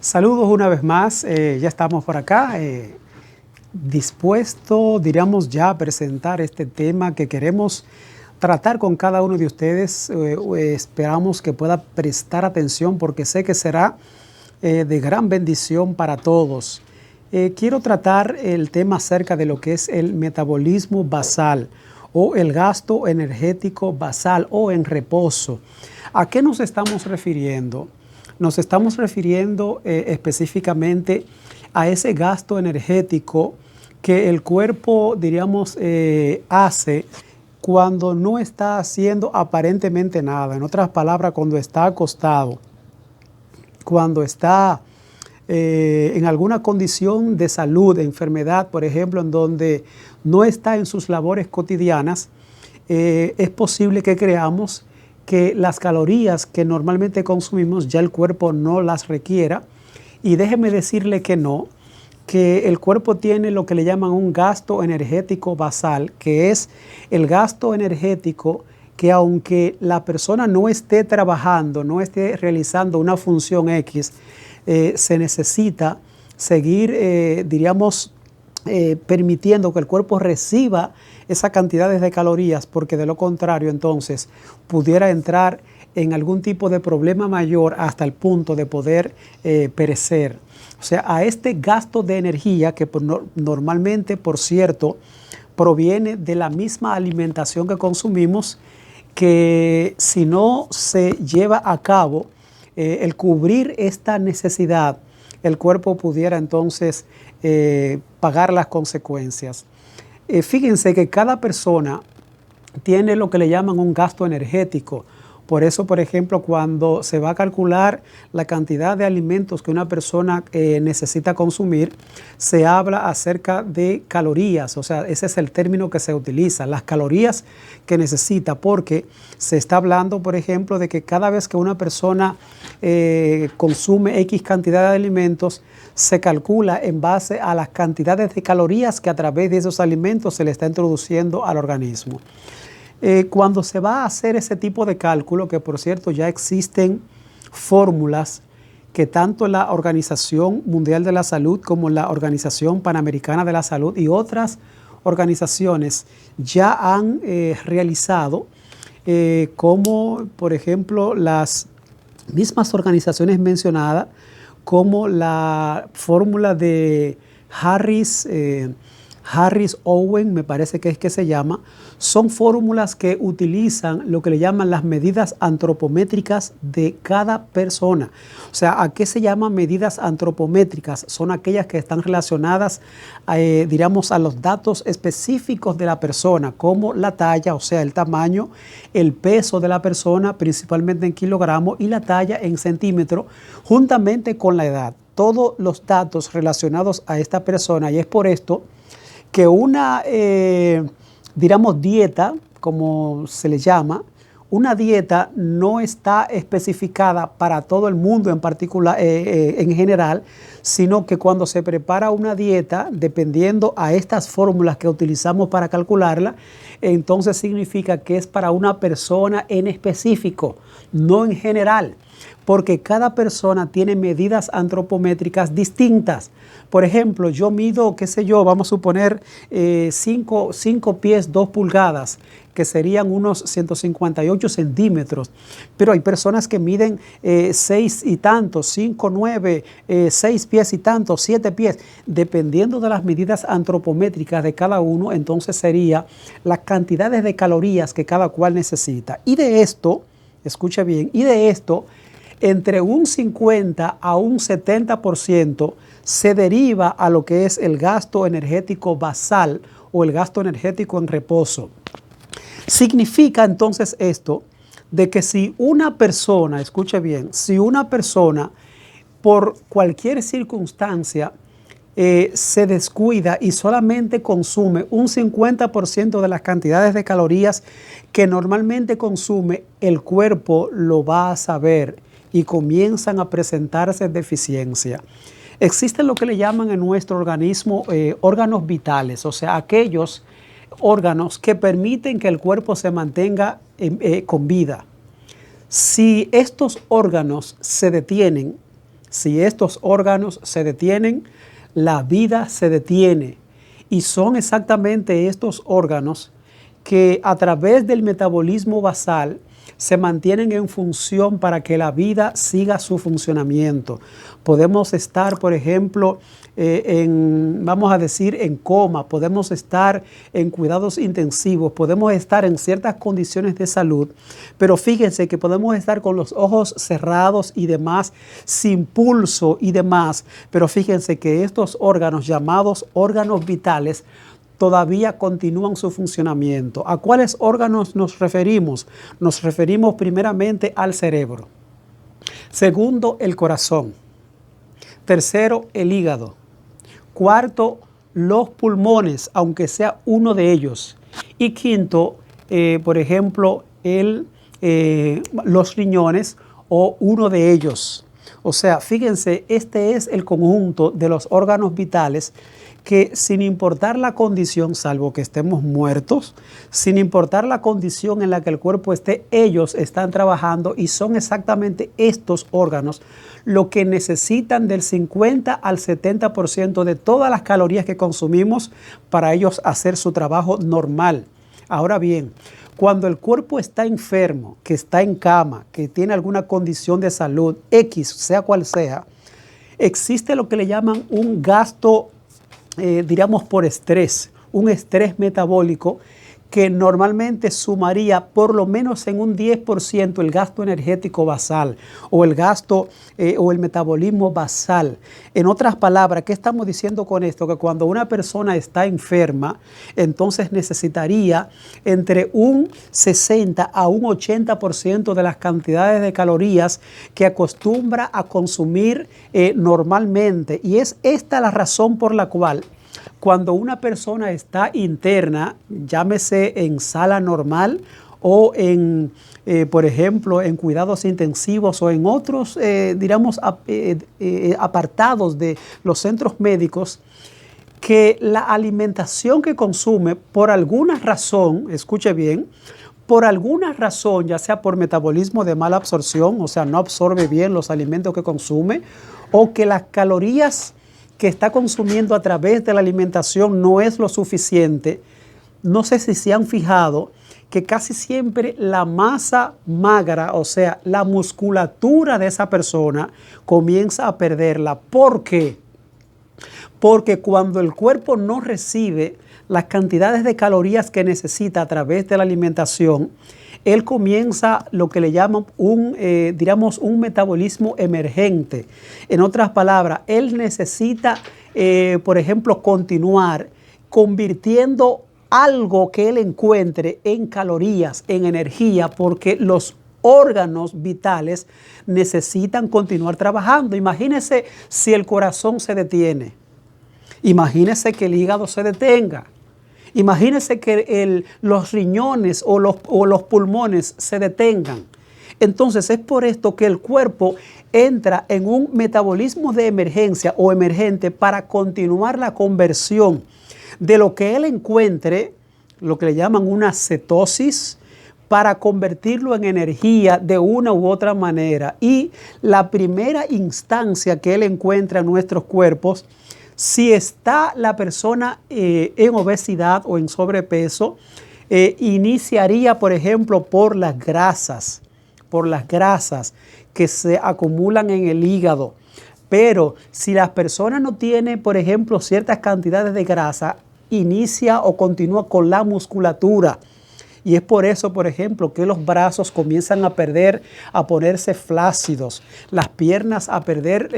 Saludos una vez más, ya estamos por acá, dispuesto, diríamos ya, a presentar este tema que queremos tratar con cada uno de ustedes. Esperamos que pueda prestar atención porque sé que será de gran bendición para todos. Quiero tratar el tema acerca de lo que es el metabolismo basal o el gasto energético basal o en reposo. ¿A qué nos estamos refiriendo? Nos estamos refiriendo específicamente a ese gasto energético que el cuerpo, diríamos, hace cuando no está haciendo aparentemente nada. En otras palabras, cuando está acostado, cuando está en alguna condición de salud, de enfermedad, por ejemplo, en donde no está en sus labores cotidianas, es posible que creamos que las calorías que normalmente consumimos ya el cuerpo no las requiera. Y déjeme decirle que no, que el cuerpo tiene lo que le llaman un gasto energético basal, que es el gasto energético que aunque la persona no esté trabajando, no esté realizando una función X, se necesita seguir, diríamos, permitiendo que el cuerpo reciba esas cantidades de calorías, porque de lo contrario entonces pudiera entrar en algún tipo de problema mayor hasta el punto de poder perecer. O sea, a este gasto de energía que normalmente, por cierto, proviene de la misma alimentación que consumimos, que si no se lleva a cabo el cubrir esta necesidad, el cuerpo pudiera entonces pagar las consecuencias. Fíjense que cada persona tiene lo que le llaman un gasto energético. Por eso, por ejemplo, cuando se va a calcular la cantidad de alimentos que una persona necesita consumir, se habla acerca de calorías. O sea, ese es el término que se utiliza, las calorías que necesita, porque se está hablando, por ejemplo, de que cada vez que una persona consume X cantidad de alimentos, se calcula en base a las cantidades de calorías que a través de esos alimentos se le está introduciendo al organismo. Cuando se va a hacer ese tipo de cálculo, que por cierto ya existen fórmulas que tanto la Organización Mundial de la Salud como la Organización Panamericana de la Salud y otras organizaciones ya han realizado, como por ejemplo las mismas organizaciones mencionadas, como la fórmula de Harris-Owen, me parece que es que se llama. Son fórmulas que utilizan lo que le llaman las medidas antropométricas de cada persona. O sea, ¿a qué se llaman medidas antropométricas? Son aquellas que están relacionadas, diríamos, a los datos específicos de la persona, como la talla, o sea, el tamaño, el peso de la persona, principalmente en kilogramos, y la talla en centímetros, juntamente con la edad. Todos los datos relacionados a esta persona, y es por esto que una, diríamos, dieta, como se le llama, una dieta no está especificada para todo el mundo en particular, en general, sino que cuando se prepara una dieta, dependiendo a estas fórmulas que utilizamos para calcularla, entonces significa que es para una persona en específico, no en general, porque cada persona tiene medidas antropométricas distintas. Por ejemplo, yo mido, qué sé yo, vamos a suponer 5 pies 2 pulgadas, que serían unos 158 centímetros. Pero hay personas que miden 6 y tantos, 5, 9, 6 pies y tantos, 7 pies. Dependiendo de las medidas antropométricas de cada uno, entonces sería las cantidades de calorías que cada cual necesita. Y de esto, escucha bien, y de esto, entre un 50 a un 70% se deriva a lo que es el gasto energético basal o el gasto energético en reposo. Significa entonces esto de que si una persona, escuche bien, si una persona por cualquier circunstancia se descuida y solamente consume un 50% de las cantidades de calorías que normalmente consume, el cuerpo lo va a saber y comienzan a presentarse deficiencias. Existen lo que le llaman en nuestro organismo órganos vitales, o sea, aquellos órganos que permiten que el cuerpo se mantenga con vida. Si estos órganos se detienen, Si estos órganos se detienen, la vida se detiene. Y son exactamente estos órganos que a través del metabolismo basal se mantienen en función para que la vida siga su funcionamiento. Podemos estar, por ejemplo, vamos a decir, en coma, podemos estar en cuidados intensivos, podemos estar en ciertas condiciones de salud, pero fíjense que podemos estar con los ojos cerrados y demás, sin pulso y demás, pero fíjense que estos órganos llamados órganos vitales todavía continúan su funcionamiento. ¿A cuáles órganos nos referimos? Nos referimos primeramente al cerebro. Segundo, el corazón. Tercero, el hígado. Cuarto, los pulmones, aunque sea uno de ellos. Y quinto, por ejemplo, los riñones o uno de ellos. O sea, fíjense, este es el conjunto de los órganos vitales que sin importar la condición, salvo que estemos muertos, sin importar la condición en la que el cuerpo esté, ellos están trabajando y son exactamente estos órganos lo que necesitan del 50 al 70% de todas las calorías que consumimos para ellos hacer su trabajo normal. Ahora bien, cuando el cuerpo está enfermo, que está en cama, que tiene alguna condición de salud, X, sea cual sea, existe lo que le llaman un gasto diríamos por estrés, un estrés metabólico que normalmente sumaría por lo menos en un 10% el gasto energético basal o el gasto o el metabolismo basal. En otras palabras, ¿qué estamos diciendo con esto? Que cuando una persona está enferma, entonces necesitaría entre un 60 a un 80% de las cantidades de calorías que acostumbra a consumir normalmente. Y es esta la razón por la cual cuando una persona está interna, llámese en sala normal o por ejemplo, en cuidados intensivos o en otros, apartados de los centros médicos, que la alimentación que consume por alguna razón, escuche bien, por alguna razón, ya sea por metabolismo de mala absorción, o sea, no absorbe bien los alimentos que consume, o que las calorías que está consumiendo a través de la alimentación no es lo suficiente. No sé si se han fijado que casi siempre la masa magra, o sea, la musculatura de esa persona comienza a perderla. ¿Por qué? Porque cuando el cuerpo no recibe las cantidades de calorías que necesita a través de la alimentación, él comienza lo que le llaman un metabolismo emergente. En otras palabras, él necesita, por ejemplo, continuar convirtiendo algo que él encuentre en calorías, en energía, porque los órganos vitales necesitan continuar trabajando. Imagínese si el corazón se detiene. Imagínese que el hígado se detenga. Imagínese que los riñones o los pulmones se detengan. Entonces es por esto que el cuerpo entra en un metabolismo de emergencia o emergente para continuar la conversión de lo que él encuentre, lo que le llaman una cetosis, para convertirlo en energía de una u otra manera. Y la primera instancia que él encuentra en nuestros cuerpos, si está la persona en obesidad o en sobrepeso, iniciaría, por ejemplo, por las grasas que se acumulan en el hígado. Pero si la persona no tiene, por ejemplo, ciertas cantidades de grasa, inicia o continúa con la musculatura. Y es por eso, por ejemplo, que los brazos comienzan a ponerse flácidos, las piernas a perder,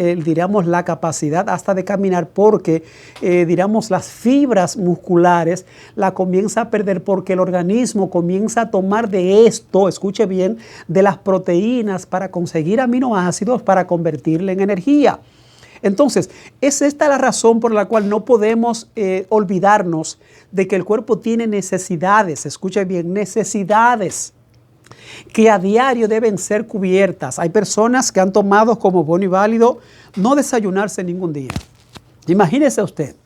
la capacidad hasta de caminar, porque, las fibras musculares la comienza a perder porque el organismo comienza a tomar de esto, escuche bien, de las proteínas para conseguir aminoácidos para convertirle en energía. Entonces, es esta la razón por la cual no podemos olvidarnos de que el cuerpo tiene necesidades, escuche bien, necesidades que a diario deben ser cubiertas. Hay personas que han tomado como bueno y válido no desayunarse ningún día. Imagínese usted,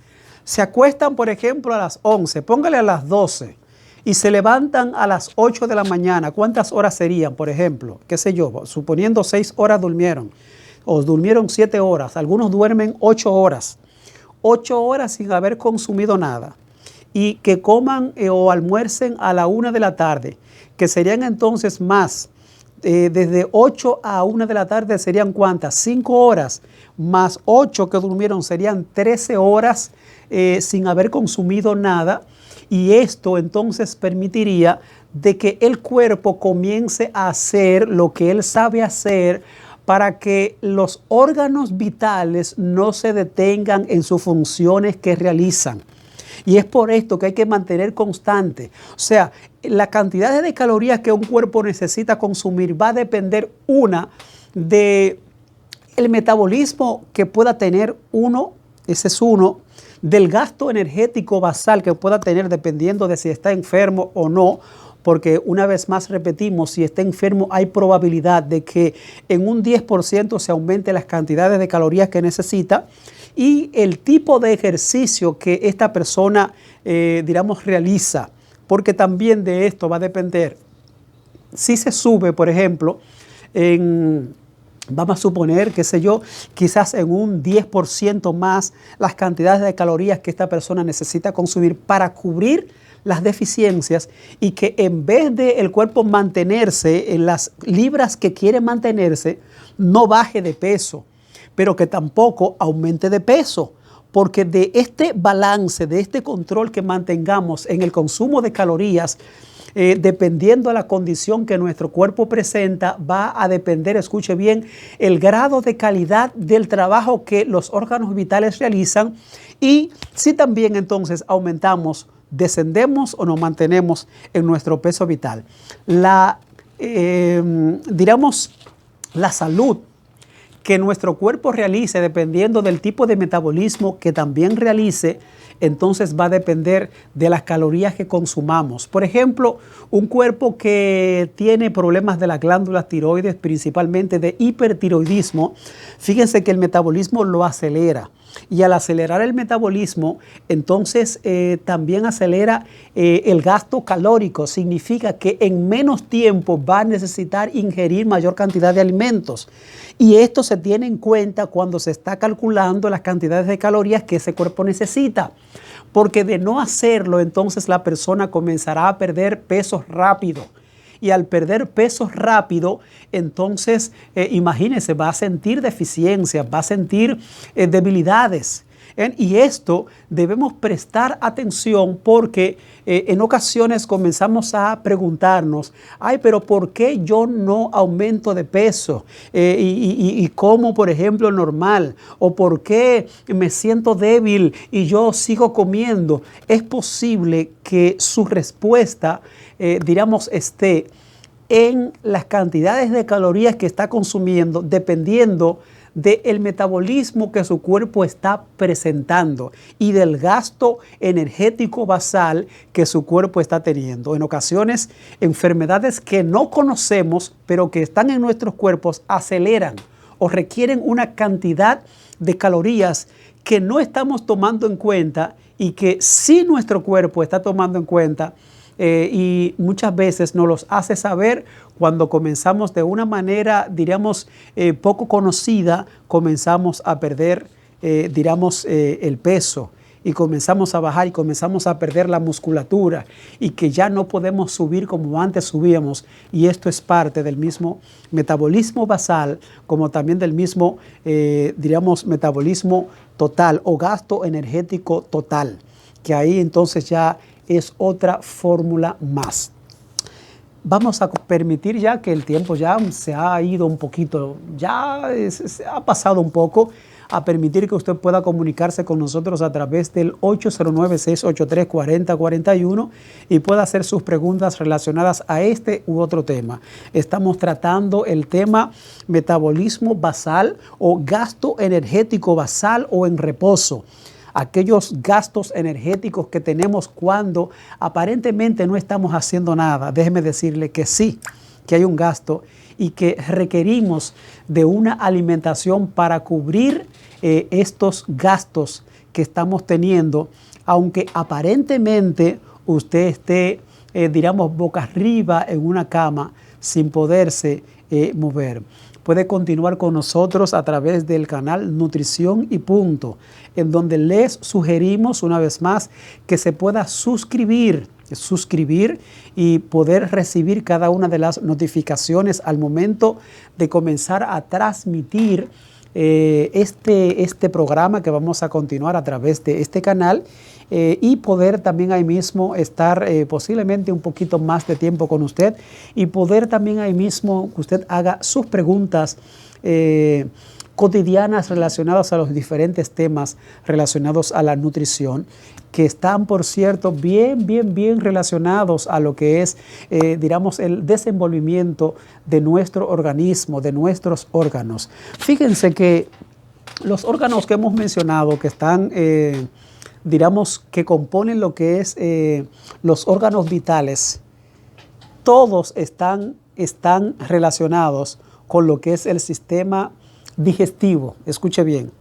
se acuestan, por ejemplo, a las 11, póngale a las 12 y se levantan a las 8 de la mañana. ¿Cuántas horas serían, por ejemplo? ¿Qué sé yo? Suponiendo 6 horas durmieron. o durmieron 7 horas, algunos duermen 8 horas, 8 horas sin haber consumido nada, y que coman o almuercen a la 1 de la tarde, que serían entonces más, desde 8 a 1 de la tarde serían ¿cuántas? 5 horas, más 8 que durmieron serían 13 horas sin haber consumido nada, y esto entonces permitiría de que el cuerpo comience a hacer lo que él sabe hacer para que los órganos vitales no se detengan en sus funciones que realizan. Y es por esto que hay que mantener constante. O sea, la cantidad de calorías que un cuerpo necesita consumir va a depender, una, de el metabolismo que pueda tener uno, ese es uno, del gasto energético basal que pueda tener dependiendo de si está enfermo o no, porque una vez más repetimos, si está enfermo hay probabilidad de que en un 10% se aumente las cantidades de calorías que necesita, y el tipo de ejercicio que esta persona, realiza, porque también de esto va a depender. Si se sube, por ejemplo, vamos a suponer, qué sé yo, quizás en un 10% más las cantidades de calorías que esta persona necesita consumir para cubrir las deficiencias, y que en vez de el cuerpo mantenerse en las libras que quiere mantenerse, no baje de peso, pero que tampoco aumente de peso, porque de este balance, de este control que mantengamos en el consumo de calorías, dependiendo de la condición que nuestro cuerpo presenta, va a depender, escuche bien, el grado de calidad del trabajo que los órganos vitales realizan, y si también entonces aumentamos, descendemos o nos mantenemos en nuestro peso vital. La salud que nuestro cuerpo realice, dependiendo del tipo de metabolismo que también realice, entonces va a depender de las calorías que consumamos. Por ejemplo, un cuerpo que tiene problemas de las glándulas tiroides, principalmente de hipertiroidismo, fíjense que el metabolismo lo acelera. Y al acelerar el metabolismo, entonces también acelera el gasto calórico. Significa que en menos tiempo va a necesitar ingerir mayor cantidad de alimentos. Y esto se tiene en cuenta cuando se está calculando las cantidades de calorías que ese cuerpo necesita. Porque de no hacerlo, entonces la persona comenzará a perder peso rápido. Y al perder peso rápido, entonces imagínense, va a sentir deficiencias, va a sentir debilidades. Y esto debemos prestar atención, porque en ocasiones comenzamos a preguntarnos, ay, pero ¿por qué yo no aumento de peso? Y como, por ejemplo, normal. ¿O por qué me siento débil y yo sigo comiendo? Es posible que su respuesta, esté en las cantidades de calorías que está consumiendo, dependiendo del metabolismo que su cuerpo está presentando y del gasto energético basal que su cuerpo está teniendo. En ocasiones, enfermedades que no conocemos, pero que están en nuestros cuerpos, aceleran o requieren una cantidad de calorías que no estamos tomando en cuenta, y que sí nuestro cuerpo está tomando en cuenta. Y muchas veces nos los hace saber cuando comenzamos de una manera, poco conocida, comenzamos a perder, el peso, y comenzamos a bajar y comenzamos a perder la musculatura, y que ya no podemos subir como antes subíamos. Y esto es parte del mismo metabolismo basal, como también del mismo, metabolismo total o gasto energético total, que ahí entonces ya es otra fórmula más. Vamos a permitir, ya que el tiempo ya se ha ido un poquito, se ha pasado un poco, a permitir que usted pueda comunicarse con nosotros a través del 809-683-4041 y pueda hacer sus preguntas relacionadas a este u otro tema. Estamos tratando el tema metabolismo basal o gasto energético basal o en reposo. Aquellos gastos energéticos que tenemos cuando aparentemente no estamos haciendo nada. Déjeme decirle que sí, que hay un gasto y que requerimos de una alimentación para cubrir estos gastos que estamos teniendo, aunque aparentemente usted esté, boca arriba en una cama sin poderse mover. puede continuar con nosotros a través del canal Nutrición y Punto, en donde les sugerimos una vez más que se pueda suscribir y poder recibir cada una de las notificaciones al momento de comenzar a transmitir este programa que vamos a continuar a través de este canal, y poder también ahí mismo estar posiblemente un poquito más de tiempo con usted, y poder también ahí mismo que usted haga sus preguntas cotidianas relacionadas a los diferentes temas relacionados a la nutrición, que están, por cierto, bien relacionados a lo que es, digamos, el desenvolvimiento de nuestro organismo, de nuestros órganos. Fíjense que los órganos que hemos mencionado, que están, digamos, que componen lo que es los órganos vitales, todos están relacionados con lo que es el sistema digestivo. Escuche bien,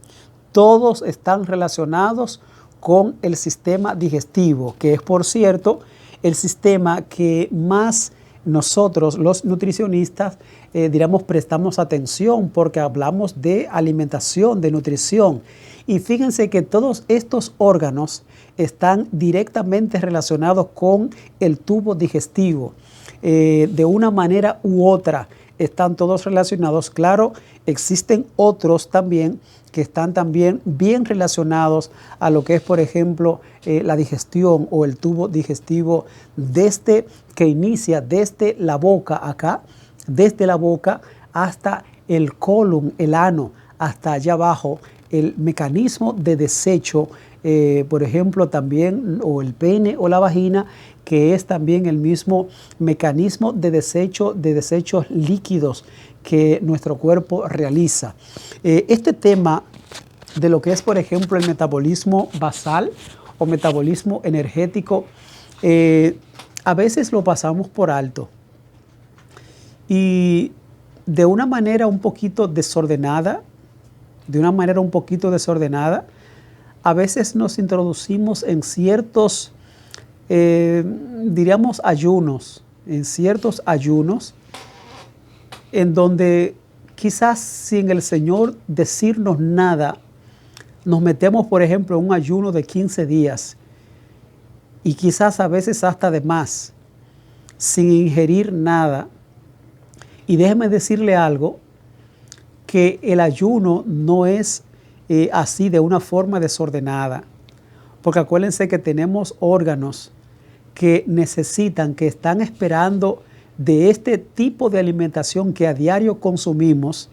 todos están relacionados con el sistema digestivo, que es, por cierto, el sistema que más nosotros, los nutricionistas, digamos, prestamos atención, porque hablamos de alimentación, de nutrición. Y fíjense que todos estos órganos están directamente relacionados con el tubo digestivo. De una manera u otra están todos relacionados. Claro, existen otros también que están también bien relacionados a lo que es, por ejemplo, la digestión o el tubo digestivo, que inicia desde la boca acá, desde la boca hasta el colon, el ano, hasta allá abajo, el mecanismo de desecho, por ejemplo, también, o el pene o la vagina, que es también el mismo mecanismo de desecho, de desechos líquidos que nuestro cuerpo realiza. Este tema de lo que es, por ejemplo, el metabolismo basal o metabolismo energético, a veces lo pasamos por alto, y de una manera un poquito desordenada, a veces nos introducimos en ciertos, diríamos, ayunos, en donde quizás sin el Señor decirnos nada, nos metemos, por ejemplo, en un ayuno de 15 días, y quizás a veces hasta de más, sin ingerir nada. Y déjeme decirle algo, que el ayuno no es así de una forma desordenada, porque acuérdense que tenemos órganos que necesitan, que están esperando de este tipo de alimentación que a diario consumimos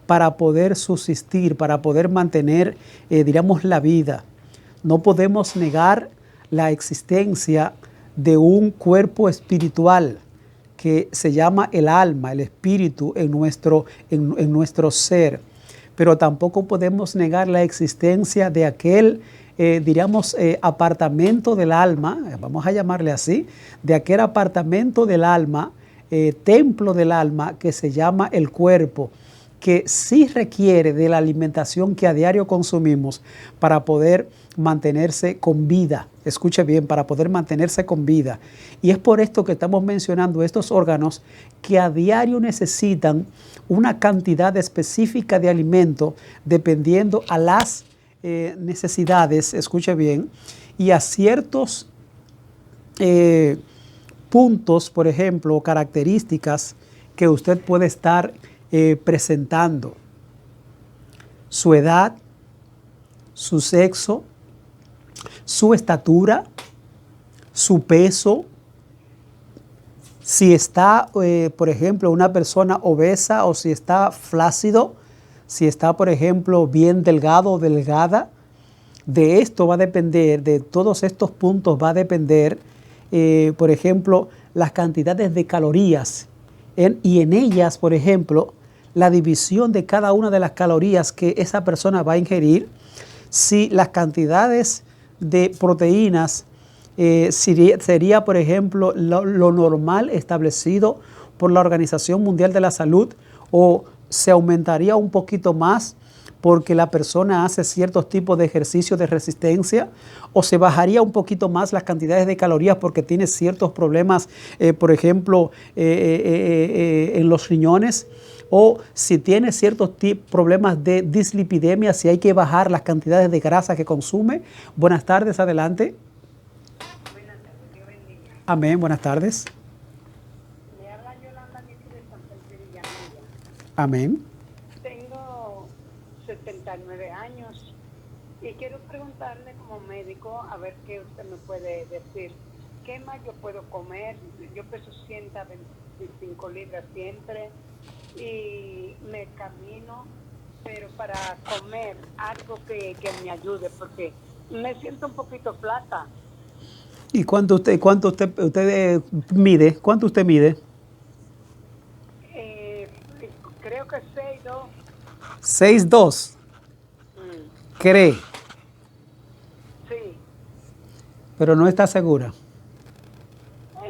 para poder subsistir, para poder mantener, digamos, la vida. No podemos negar la existencia de un cuerpo espiritual que se llama el alma, el espíritu en nuestro ser. Pero tampoco podemos negar la existencia de aquel, diríamos, apartamento del alma, vamos a llamarle así, de aquel apartamento del alma, templo del alma, que se llama el cuerpo, que sí requiere de la alimentación que a diario consumimos para poder mantenerse con vida. Escuche bien, para poder mantenerse con vida. Y es por esto que estamos mencionando estos órganos que a diario necesitan una cantidad específica de alimento dependiendo a las necesidades, escuche bien, y a ciertos puntos, por ejemplo, características que usted puede estar presentando: su edad, su sexo, su estatura, su peso, si está, por ejemplo, una persona obesa, o si está flácido, si está, por ejemplo, bien delgado o delgada. De esto va a depender, de todos estos puntos va a depender, por ejemplo, las cantidades de calorías, y en ellas, por ejemplo, la división de cada una de las calorías que esa persona va a ingerir, si las cantidades de proteínas sería, por ejemplo, lo normal establecido por la Organización Mundial de la Salud, o se aumentaría un poquito más porque la persona hace ciertos tipos de ejercicios de resistencia, o se bajaría un poquito más las cantidades de calorías porque tiene ciertos problemas, por ejemplo, en los riñones, o si tiene ciertos problemas de dislipidemia, si hay que bajar las cantidades de grasa que consume. Buenas tardes, adelante. Buenas tardes, Dios bendiga. Amén, buenas tardes. Me habla Yolanda Nieto de San Pedro de Villamella. Amén. Tengo 79 años y quiero preguntarle como médico a ver qué usted me puede decir. ¿Qué más yo puedo comer? Yo peso 125 libras siempre y me camino, pero para comer algo que me ayude, porque me siento un poquito flaca. ¿Y cuánto usted mide? ¿Cuánto usted mide? Creo que 6'2". 6'2". ¿Cree? Sí. Pero no está segura.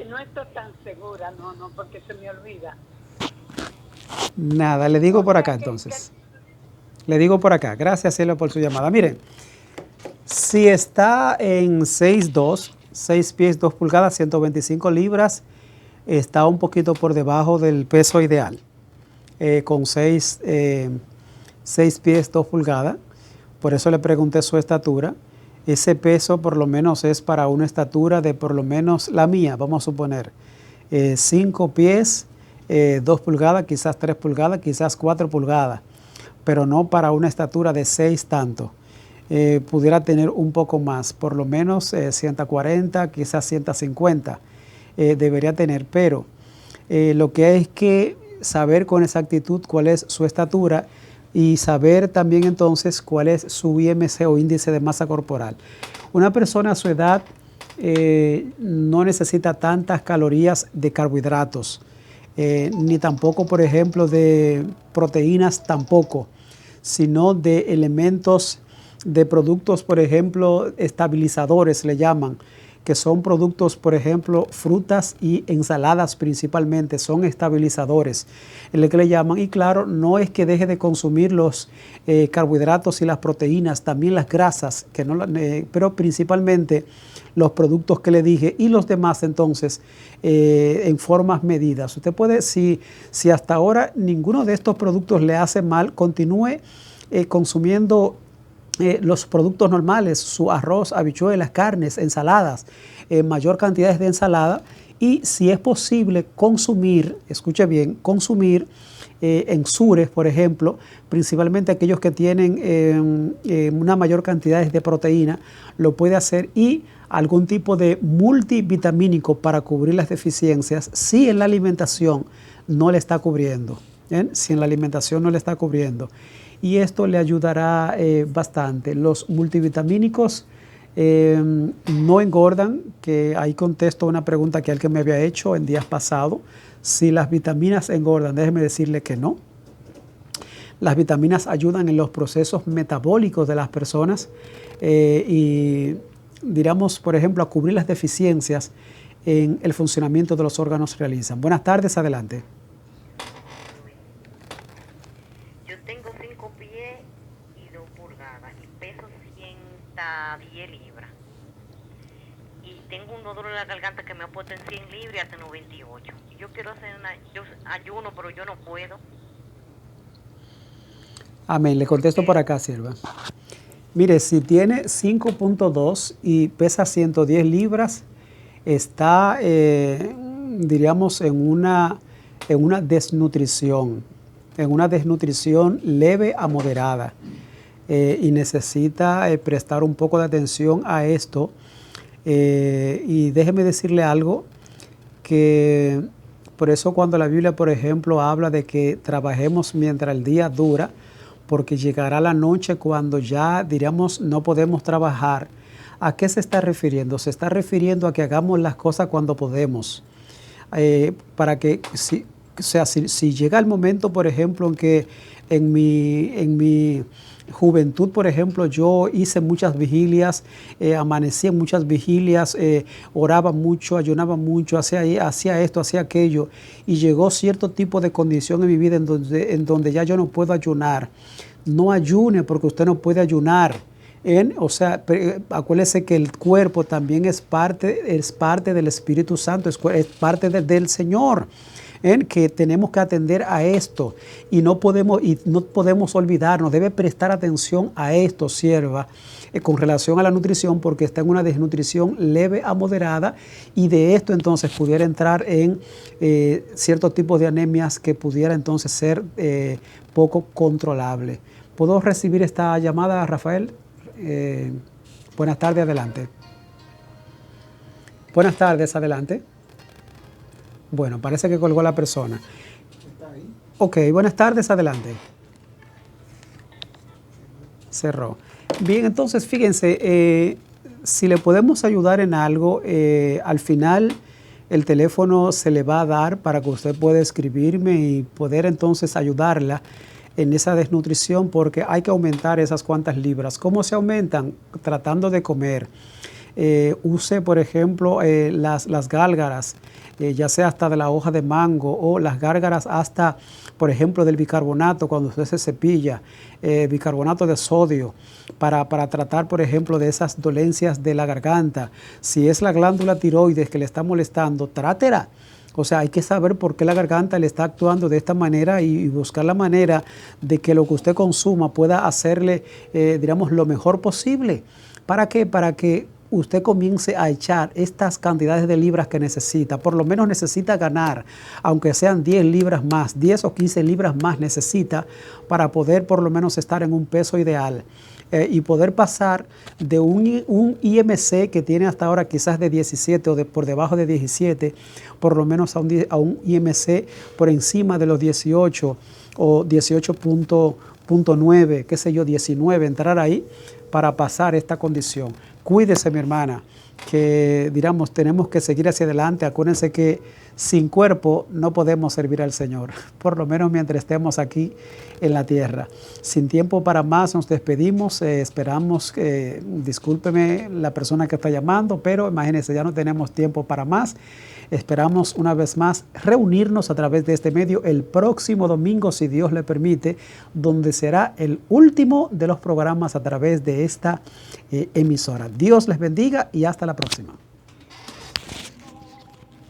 No estoy tan segura, no, porque se me olvida. Nada, le digo por acá entonces. Le digo por acá. Gracias, cielo, por su llamada. Miren, si está en 6'2", 6 pies, 2 pulgadas, 125 libras, está un poquito por debajo del peso ideal. Con 6 pies, 2 pulgadas. Por eso le pregunté su estatura. Ese peso por lo menos es para una estatura de por lo menos la mía, vamos a suponer, 5 pies, 2 pulgadas, quizás 3 pulgadas, quizás 4 pulgadas, pero no para una estatura de 6 tanto. Pudiera tener un poco más, por lo menos 140, quizás 150 debería tener, pero lo que hay es que saber con exactitud cuál es su estatura y saber también entonces cuál es su IMC o índice de masa corporal. Una persona a su edad no necesita tantas calorías de carbohidratos, ni tampoco, por ejemplo, de proteínas tampoco, sino de elementos, de productos, por ejemplo, estabilizadores le llaman, que son productos, por ejemplo, frutas y ensaladas principalmente, son estabilizadores, es lo que le llaman. Y claro, no es que deje de consumir los carbohidratos y las proteínas, también las grasas, que no, pero principalmente los productos que le dije y los demás entonces en formas medidas. Usted puede, si hasta ahora ninguno de estos productos le hace mal, continúe consumiendo los productos normales, su arroz, habichuelas, carnes, ensaladas, mayor cantidad de ensalada, y si es posible consumir, escuche bien, consumir ensures, por ejemplo, principalmente aquellos que tienen una mayor cantidad de proteína, lo puede hacer, y algún tipo de multivitamínico para cubrir las deficiencias si en la alimentación no le está cubriendo, si en la alimentación no le está cubriendo. Y esto le ayudará bastante. Los multivitamínicos no engordan, que ahí contesto una pregunta que alguien me había hecho en días pasados. Si las vitaminas engordan, déjeme decirle que no. Las vitaminas ayudan en los procesos metabólicos de las personas y, diríamos, por ejemplo, a cubrir las deficiencias en el funcionamiento de los órganos realizan. Buenas tardes, adelante. Tengo 5 pies y 2 pulgadas y peso 110 libras. Y tengo un dolor en la garganta que me ha puesto en 100 libras hasta 98. Yo quiero hacer yo ayuno, pero yo no puedo. Amén. Le contesto por acá, sierva. Mire, si tiene 5.2 y pesa 110 libras, está, diríamos, en una desnutrición. En una desnutrición leve a moderada, y necesita prestar un poco de atención a esto. Y déjeme decirle algo, que por eso cuando la Biblia, por ejemplo, habla de que trabajemos mientras el día dura, porque llegará la noche cuando ya, diríamos, no podemos trabajar. ¿A qué se está refiriendo? Se está refiriendo a que hagamos las cosas cuando podemos, para que si llega el momento, por ejemplo, en que en mi juventud, por ejemplo, yo hice muchas vigilias, amanecí en muchas vigilias, oraba mucho, ayunaba mucho, hacía esto, hacía aquello, y llegó cierto tipo de condición en mi vida en donde ya yo no puedo ayunar, no ayune porque usted no puede ayunar. O sea, acuérdese que el cuerpo también es parte del Espíritu Santo, es parte del Señor. Que tenemos que atender a esto y no podemos olvidarnos, debe prestar atención a esto, sierva, con relación a la nutrición, porque está en una desnutrición leve a moderada, y de esto entonces pudiera entrar en ciertos tipos de anemias que pudiera entonces ser poco controlable. ¿Puedo recibir esta llamada, Rafael? Buenas tardes, adelante. Buenas tardes, adelante. Bueno, parece que colgó la persona. ¿Está ahí? Ok, buenas tardes, adelante. Cerró. Bien, entonces fíjense, si le podemos ayudar en algo, al final el teléfono se le va a dar para que usted pueda escribirme y poder entonces ayudarla en esa desnutrición, porque hay que aumentar esas cuantas libras. ¿Cómo se aumentan? Tratando de comer. Use, por ejemplo, las gálgaras, ya sea hasta de la hoja de mango, o las gálgaras hasta, por ejemplo, del bicarbonato cuando usted se cepilla, bicarbonato de sodio, para tratar, por ejemplo, de esas dolencias de la garganta. Si es la glándula tiroides que le está molestando, trátela. O sea, hay que saber por qué la garganta le está actuando de esta manera y buscar la manera de que lo que usted consuma pueda hacerle, digamos, lo mejor posible. ¿Para qué? Para que usted comience a echar estas cantidades de libras que necesita. Por lo menos necesita ganar, aunque sean 10 libras más, 10 o 15 libras más necesita para poder por lo menos estar en un peso ideal. Y poder pasar de un IMC que tiene hasta ahora quizás de 17 o por debajo de 17, por lo menos a un IMC por encima de los 18 o 18.9, qué sé yo, 19, entrar ahí para pasar esta condición. Cuídese, mi hermana, que digamos tenemos que seguir hacia adelante. Acuérdense que sin cuerpo no podemos servir al Señor, por lo menos mientras estemos aquí en la tierra. Sin tiempo para más, nos despedimos. Esperamos que, discúlpeme la persona que está llamando, pero imagínense, ya no tenemos tiempo para más. Esperamos una vez más reunirnos a través de este medio el próximo domingo, si Dios le permite, donde será el último de los programas a través de esta emisora. Dios les bendiga y hasta la próxima.